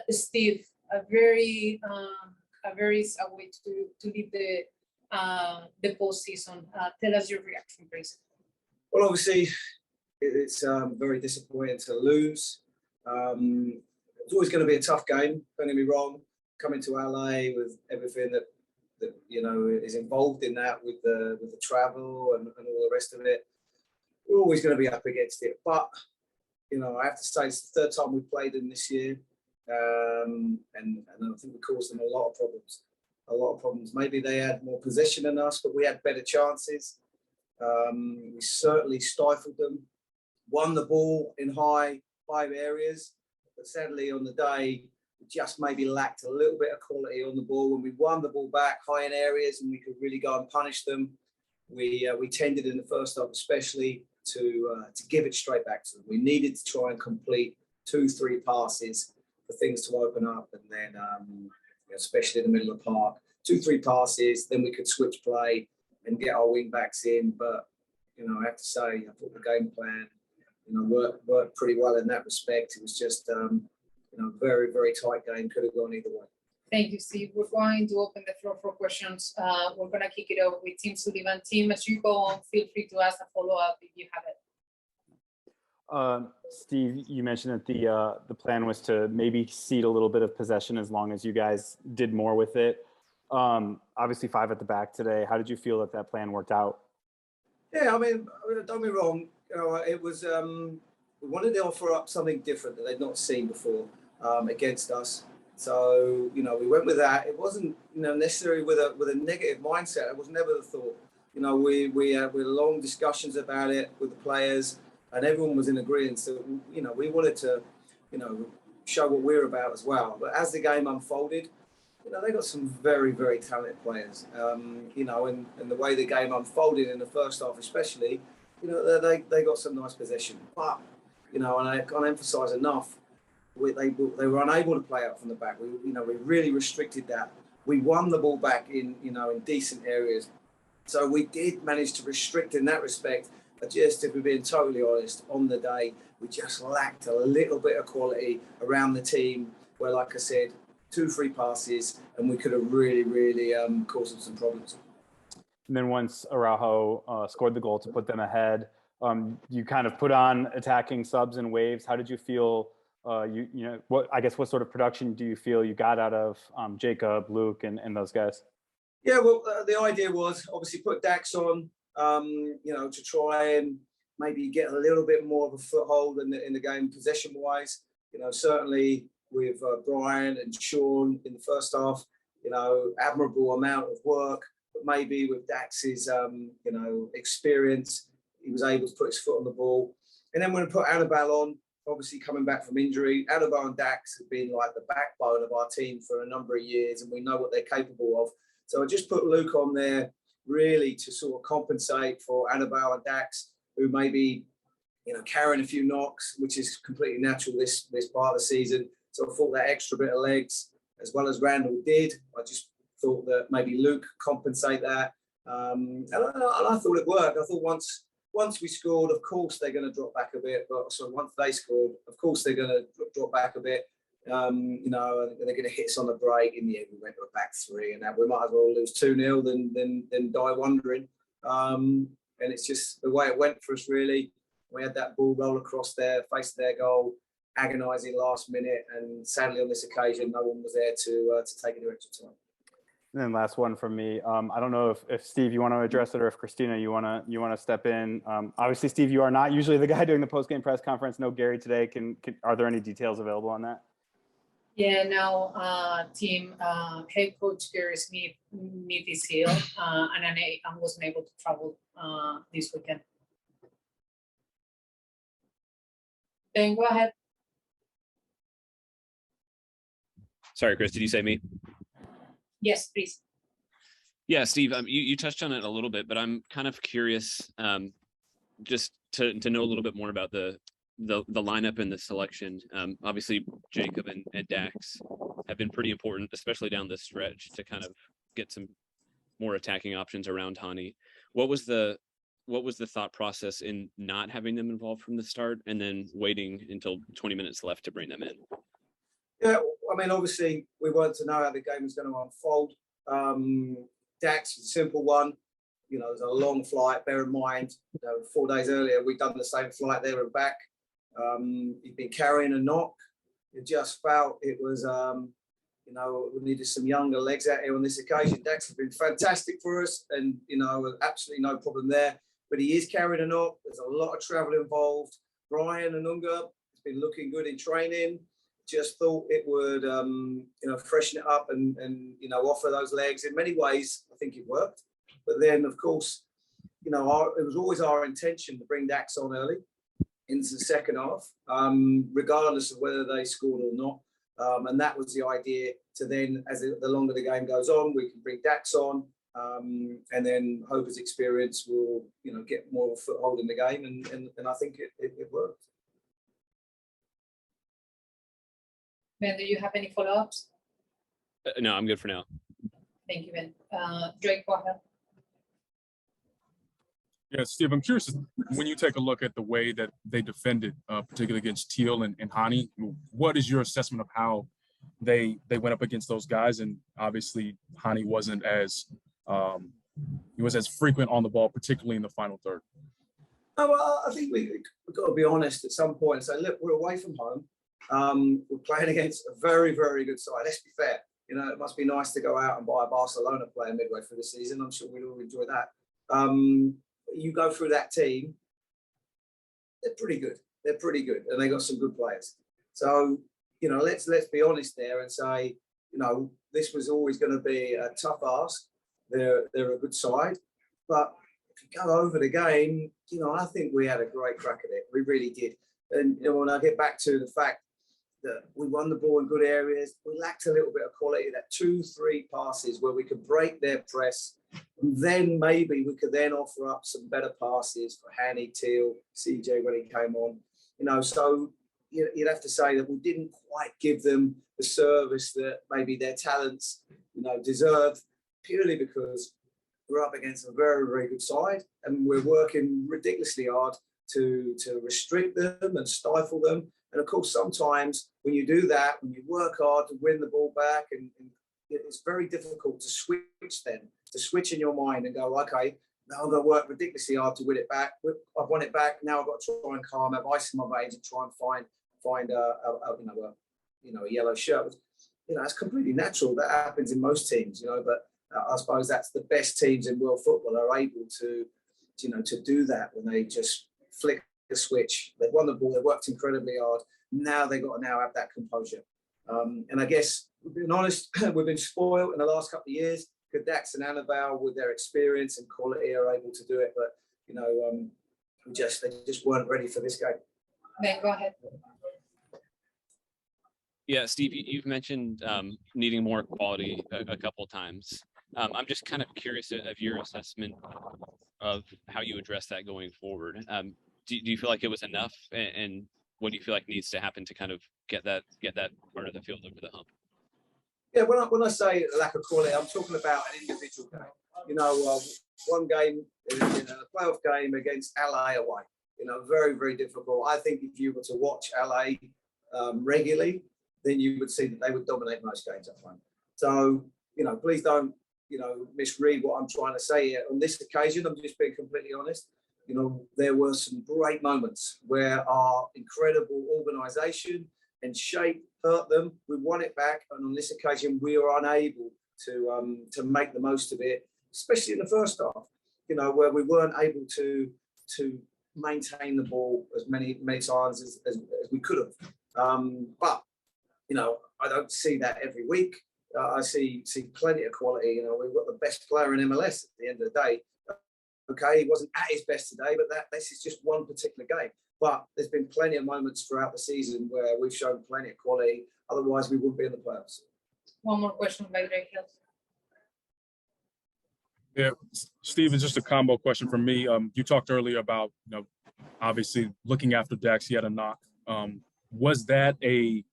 Steve, a very way to leave the postseason. Tell us your reaction, please. Well, obviously, it's very disappointing to lose. It's always going to be a tough game. Don't get me wrong. Coming to LA with everything that is involved in that, with the travel and all the rest of it, we're always going to be up against it. But I have to say, it's the third time we've played them this year, and I think we caused them a lot of problems. A lot of problems. Maybe they had more possession than us, but we had better chances. We certainly stifled them. Won the ball in high areas, but sadly on the day we just maybe lacked a little bit of quality on the ball. When we won the ball back high in areas and we could really go and punish them, we tended in the first half especially to give it straight back to them. We needed to try and complete 2-3 passes for things to open up, and then especially in the middle of the park, 2-3 passes, then we could switch play and get our wing backs in. But I have to say, I thought the game plan worked pretty well in that respect. It was just very, very tight game. Could have gone either way. Thank you, Steve. We're going to open the floor for questions. We're going to kick it off with Team Sullivan. Team, as you go on, feel free to ask a follow-up if you have it. Steve, you mentioned that the plan was to maybe cede a little bit of possession as long as you guys did more with it. Obviously 5 at the back today. How did you feel that plan worked out? Yeah, I mean, don't get me wrong. It was we wanted to offer up something different that they'd not seen before against us. So we went with that. It wasn't necessarily with a negative mindset. It was never the thought. We had long discussions about it with the players, and everyone was in agreement. So we wanted to show what we're about as well. But as the game unfolded, they got some very, very talented players. And the way the game unfolded in the first half, especially, they got some nice possession. But and I can't emphasise enough, they were unable to play out from the back. We really restricted that. We won the ball back in decent areas, so we did manage to restrict in that respect. But just if we're being totally honest, on the day we just lacked a little bit of quality around the team. Where, like I said, 2-3 passes, and we could have really, really caused them some problems. And then once Araujo scored the goal to put them ahead, you kind of put on attacking subs and waves. How did you feel? What sort of production do you feel you got out of Jacob, Luke, and those guys? Yeah, well, the idea was obviously put Dax on, to try and maybe get a little bit more of a foothold in the game possession-wise. Certainly with Brian and Sean in the first half, admirable amount of work. But maybe with Dax's, experience, he was able to put his foot on the ball. And then when we put Annabelle on, obviously coming back from injury, Annabelle and Dax have been like the backbone of our team for a number of years, and we know what they're capable of. So I just put Luke on there really to sort of compensate for Annabelle and Dax, who may be, carrying a few knocks, which is completely natural this part of the season. So I thought that extra bit of legs, as well as Randall did, I just thought that maybe Luke compensate that. And I thought it worked. I thought once we scored, of course they're going to drop back a bit. But so once they scored, of course they're going to drop back a bit. And they're going to hit us on the break. In the end, we went to a back 3, and we might as well lose 2-0 than die wondering. And it's just the way it went for us, really. We had that ball roll across there, face their goal, agonising last minute, and sadly on this occasion, no one was there to take any extra time. And then last one from me. I don't know if Steve, you want to address it, or if Christina, you want to step in. Obviously, Steve, you are not usually the guy doing the post-game press conference. No, Gary today. Are there any details available on that? Yeah, no, team head coach Gary Smith is ill, and I wasn't able to travel this weekend. Then go ahead. Sorry, Chris, did you say me? Yes, please. Yeah, Steve, you touched on it a little bit, but I'm kind of curious just to know a little bit more about the lineup and the selection. Obviously, Jacob and Dax have been pretty important, especially down this stretch, to kind of get some more attacking options around Hani. What was the thought process in not having them involved from the start and then waiting until 20 minutes left to bring them in? Yeah, I mean, obviously, we weren't to know how the game was going to unfold. Dax, a simple one. You know, it was a long flight. Bear in mind, 4 days earlier, we'd done the same flight there and back. He'd been carrying a knock. It just felt it was, we needed some younger legs out here on this occasion. Dax has been fantastic for us and, absolutely no problem there. But he is carrying a knock. There's a lot of travel involved. Brian Anunga has been looking good in training. Just thought it would, freshen it up and offer those legs. In many ways, I think it worked. But then, of course, it was always our intention to bring Dax on early into the second half, regardless of whether they scored or not. And that was the idea to then, as the longer the game goes on, we can bring Dax on, and then hope his experience will, get more of a foothold in the game. And I think it worked. Ben, do you have any follow-ups? No, I'm good for now. Thank you, Ben. Drake, go ahead. Yeah, Steve, I'm curious, when you take a look at the way that they defended, particularly against Teal and Hani, what is your assessment of how they went up against those guys? And obviously, Hani wasn't as he was as frequent on the ball, particularly in the final third. Oh, well, I think we've got to be honest at some point and say, look, we're away from home. We're playing against a very, very good side. Let's be fair. It must be nice to go out and buy a Barcelona player midway through the season. I'm sure we'd all enjoy that. You go through that team, they're pretty good. They're pretty good, and they got some good players. So, let's be honest there and say, this was always going to be a tough ask. They're a good side, but if you go over the game, I think we had a great crack at it. We really did. And when I get back to the fact that we won the ball in good areas, we lacked a little bit of quality. That 2-3 passes where we could break their press. And then maybe we could then offer up some better passes for Hani, Teal, CJ when he came on. So you'd have to say that we didn't quite give them the service that maybe their talents, deserved, purely because we're up against a very, very good side and we're working ridiculously hard to restrict them and stifle them. And of course, sometimes when you do that, when you work hard to win the ball back, and it's very difficult to switch in your mind and go, okay, now I'm going to work ridiculously hard to win it back. I've won it back. Now I've got to try and calm, have ice in my veins, and try and find a yellow shirt. It's completely natural. That happens in most teams, But I suppose that's the best teams in world football are able to do that when they just flick the switch. They've won the ball. They worked incredibly hard. Now they've got to have that composure. And I guess, being honest, we've been spoiled in the last couple of years. Dax and Annabelle, with their experience and quality, are able to do it. But they just weren't ready for this game. Ben, go ahead. Yeah, Steve, you've mentioned needing more quality a couple of times. I'm just kind of curious of your assessment of how you address that going forward. Do you feel like it was enough, and what do you feel like needs to happen to kind of get that part of the field over the hump? Yeah, when I say lack of quality, I'm talking about an individual game. One game, a playoff game against LA away. Very, very difficult. I think if you were to watch LA regularly, then you would see that they would dominate most games at home. So, please don't, misread what I'm trying to say here. On this occasion, I'm just being completely honest. There were some great moments where our incredible organisation and shape hurt them. We won it back, and on this occasion, we were unable to make the most of it, especially in the first half. Where we weren't able to maintain the ball as many times as we could have. But I don't see that every week. I see plenty of quality. We've got the best player in MLS at the end of the day. Okay, he wasn't at his best today, but this is just one particular game. But there's been plenty of moments throughout the season where we've shown plenty of quality. Otherwise, we wouldn't be in the playoffs. One more question by Greg Hill. Yeah, Steve, it's just a combo question from me. You talked earlier about, obviously looking after Dax, he had a knock. Was that a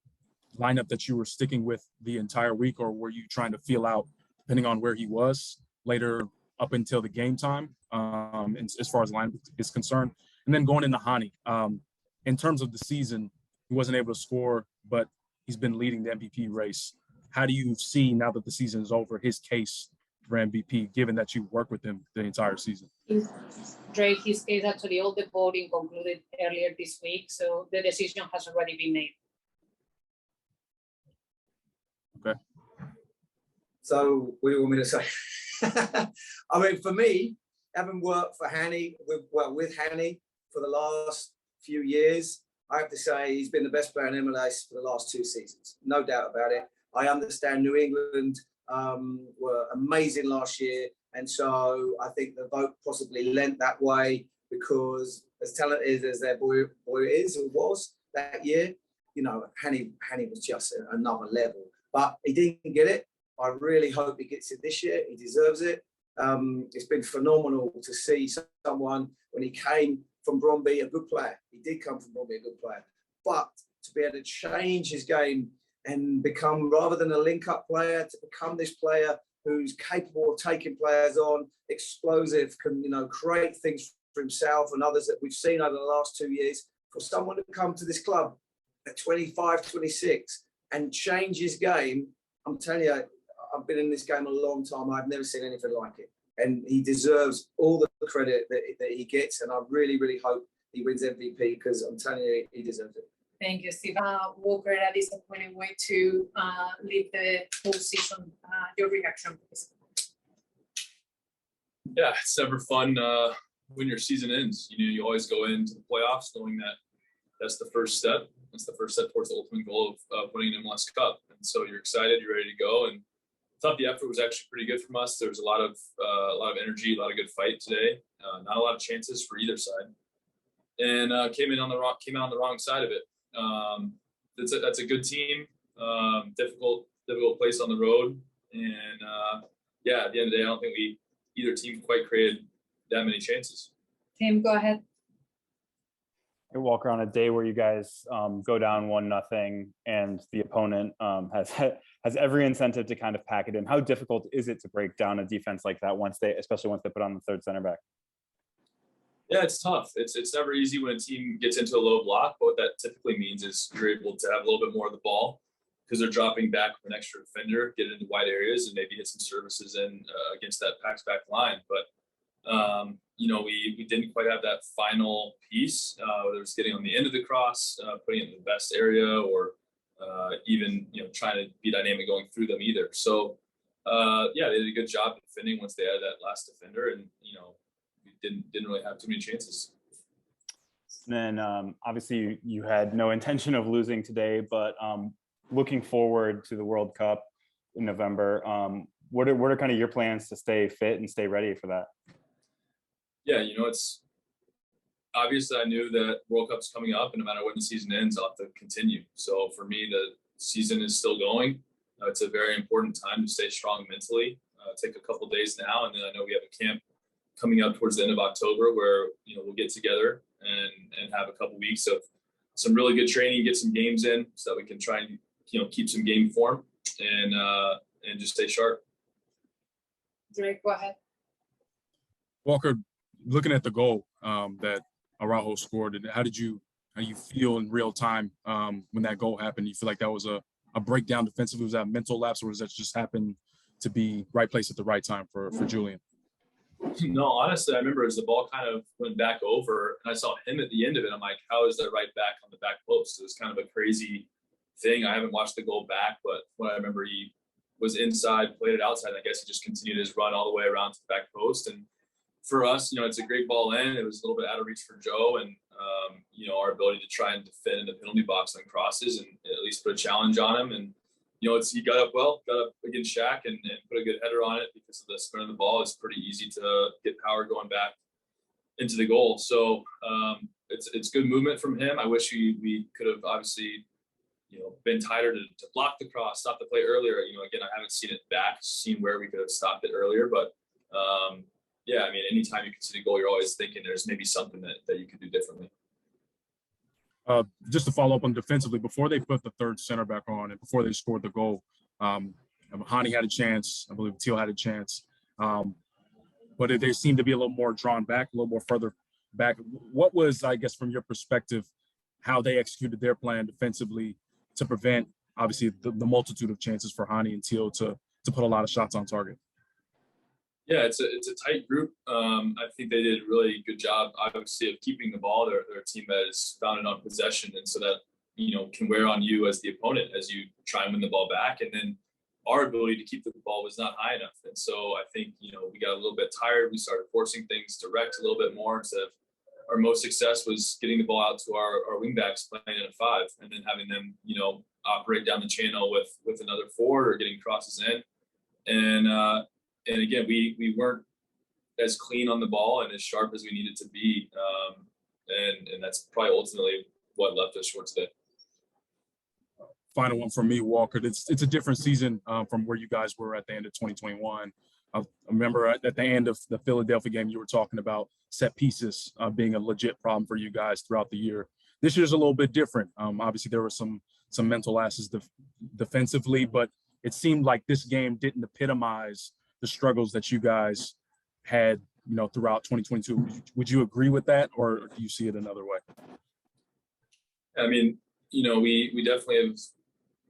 lineup that you were sticking with the entire week, or were you trying to feel out, depending on where he was later up until the game time, as far as lineup is concerned? And then going into Hani, in terms of the season, he wasn't able to score, but he's been leading the MVP race. How do you see, now that the season is over, his case for MVP, given that you work with him the entire season? Drake, his case, actually, all the voting concluded earlier this week, so the decision has already been made. Okay. So what do you want me to say? I mean, for me, having worked for Hanny, with Hanny for the last few years, I have to say he's been the best player in MLS for the last 2 seasons. No doubt about it. I understand New England were amazing last year. And so I think the vote possibly lent that way because as talented as their boy is or was that year, you know, Hanny was just another level. But he didn't get it. I really hope he gets it this year. He deserves it. It's been phenomenal to see someone, when he came from Bromby, a good player. He did come from Bromby, a good player. But to be able to change his game and become, rather than a link-up player, to become this player who's capable of taking players on, explosive, can, you know, create things for himself and others that we've seen over the last 2 years. For someone to come to this club at 25, 26 and change his game, I'm telling you, I've been in this game a long time. I've never seen anything like it. And he deserves all the credit that he gets. And I really, really hope he wins MVP because I'm telling you, he deserves it. Thank you, Steve. Walker, a disappointing way to leave the whole season. Your reaction, please. Yeah, it's never fun when your season ends. You know, you always go into the playoffs knowing that that's the first step. It's the first step towards the ultimate goal of winning an MLS Cup. And so you're excited, you're ready to go. And I thought the effort was actually pretty good from us. There was a lot of energy, a lot of good fight today. Not a lot of chances for either side, and came out on the wrong side of it. That's a good team. Difficult place on the road, and yeah, at the end of the day, I don't think either team quite created that many chances. Tim, go ahead. Hey, Walker, on a day where you guys go down 1-0 and the opponent has every incentive to kind of pack it in, how difficult is it to break down a defense like that especially once they put on the third center back? Yeah, it's tough. It's never easy when a team gets into a low block, but what that typically means is you're able to have a little bit more of the ball because they're dropping back with an extra defender, get into wide areas, and maybe hit some services in against that packed back line. But you know, we didn't quite have that final piece, whether it was getting on the end of the cross, putting it in the best area, or even, you know, trying to be dynamic going through them either. So yeah, they did a good job defending once they had that last defender, and you know, we didn't really have too many chances. And then obviously you had no intention of losing today, but looking forward to the World Cup in November, what are kind of your plans to stay fit and stay ready for that? Yeah, you know, it's obvious that I knew that World Cup's coming up, and no matter when the season ends, I'll have to continue. So for me, the season is still going. It's a very important time to stay strong mentally. Take a couple days now, and then I know we have a camp coming up towards the end of October where, you know, we'll get together and have a couple weeks of some really good training, get some games in so that we can try and, you know, keep some game form and just stay sharp. Drake, go ahead. Walker, looking at the goal that Araujo scored, and how you feel in real time when that goal happened? You feel like that was a breakdown defensively? Was that a mental lapse, or was that just happened to be right place at the right time for Julian? No, honestly, I remember as the ball kind of went back over and I saw him at the end of it, I'm like, how is that right back on the back post? It was kind of a crazy thing. I haven't watched the goal back, but when I remember he was inside, played it outside, I guess he just continued his run all the way around to the back post. And for us, you know, it's a great ball in. It was a little bit out of reach for Joe, and you know, our ability to try and defend in the penalty box on crosses and at least put a challenge on him. And you know, he got up against Shaq and put a good header on it because of the spin of the ball. It's pretty easy to get power going back into the goal. So it's good movement from him. I wish we could have obviously, you know, been tighter to block the cross, stop the play earlier. You know, again, I haven't seen it back, seen where we could have stopped it earlier, but yeah, I mean, anytime you concede a goal, you're always thinking there's maybe something that you could do differently. Just to follow up on defensively, before they put the third center back on and before they scored the goal, Hani had a chance. I believe Teal had a chance. But they seemed to be a little more drawn back, a little more further back. What was, I guess, from your perspective, how they executed their plan defensively to prevent obviously the multitude of chances for Hani and Teal to put a lot of shots on target. Yeah, it's a tight group. I think they did a really good job, obviously, of keeping the ball. They're a team that is founded on possession, and so that can wear on you as the opponent as you try and win the ball back. And then our ability to keep the ball was not high enough, and so I think we got a little bit tired. We started forcing things direct a little bit more instead of our most success was getting the ball out to our wingbacks playing in a 5, and then having them operate down the channel with another forward or getting crosses in. And again, we weren't as clean on the ball and as sharp as we needed to be. And that's probably ultimately what left us short today. Final one for me, Walker. It's a different season from where you guys were at the end of 2021. I remember at the end of the Philadelphia game, you were talking about set pieces being a legit problem for you guys throughout the year. This year's a little bit different. Obviously, there were some mental lapses defensively, but it seemed like this game didn't epitomize the struggles that you guys had, throughout 2022. Would you agree with that, or do you see it another way? I mean, we definitely have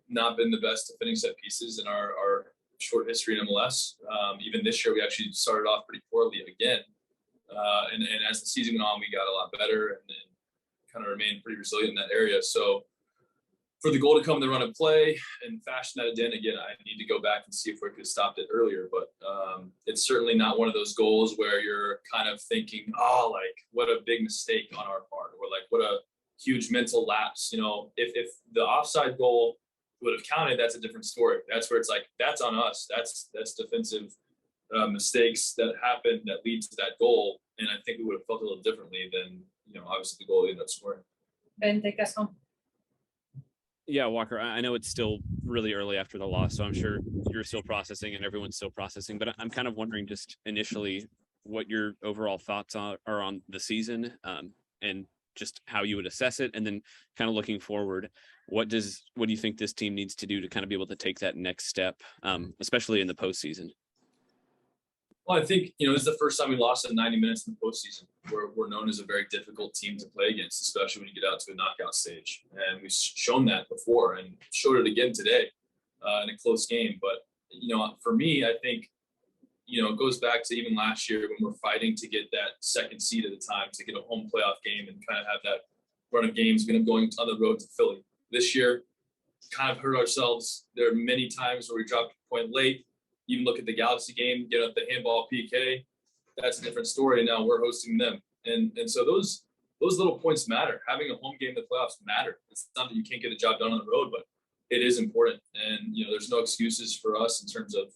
not been the best defending set pieces in our short history in MLS. Even this year, we actually started off pretty poorly again. And as the season went on, we got a lot better and then kind of remained pretty resilient in that area. So for the goal to come in the run of play and fashion that in, again, I need to go back and see if we could have stopped it earlier. But it's certainly not one of those goals where you're kind of thinking, oh, like, what a big mistake on our part, or like, what a huge mental lapse. If the offside goal would have counted, that's a different story. That's where it's like, that's on us. That's defensive mistakes that happened that lead to that goal. And I think we would have felt a little differently than, obviously the goal ended up scoring. Ben, take us home. Yeah, Walker, I know it's still really early after the loss, so I'm sure you're still processing and everyone's still processing, but I'm kind of wondering just initially what your overall thoughts are on the season, and just how you would assess it. And then kind of looking forward, what do you think this team needs to do to kind of be able to take that next step, especially in the postseason? Well, I think, this is the first time we lost in 90 minutes in the postseason. We're known as a very difficult team to play against, especially when you get out to a knockout stage. And we've shown that before and showed it again today in a close game. But, for me, I think, it goes back to even last year when we're fighting to get that second seed at the time, to get a home playoff game and kind of have that run of games going on the road to Philly. This year, kind of hurt ourselves. There are many times where we dropped a point late. Even look at the Galaxy game, get up the handball PK. That's a different story. Now we're hosting them. And so those little points matter. Having a home game in the playoffs matter. It's not that you can't get the job done on the road, but it is important. And, there's no excuses for us in terms of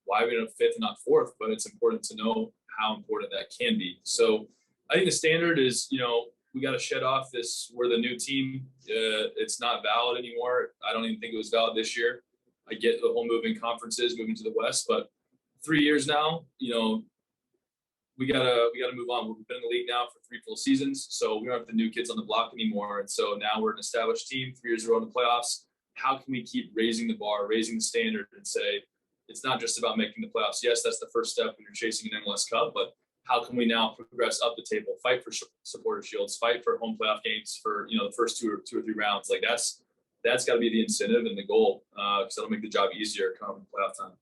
why we ended up 5th and not 4th, but it's important to know how important that can be. So I think the standard is, we got to shed off this, we're the new team. It's not valid anymore. I don't even think it was valid this year. I get the whole moving conferences, moving to the West, but 3 years now, we gotta move on. We've been in the league now for 3 full seasons, so we don't have the new kids on the block anymore. And so now we're an established team, 3 years in a row in the playoffs. How can we keep raising the bar, raising the standard, and say it's not just about making the playoffs? Yes, that's the first step when you're chasing an MLS Cup, but how can we now progress up the table, fight for supporter shields, fight for home playoff games for the first two or 3 rounds? Like that's got to be the incentive and the goal, because that'll make the job easier come playoff time.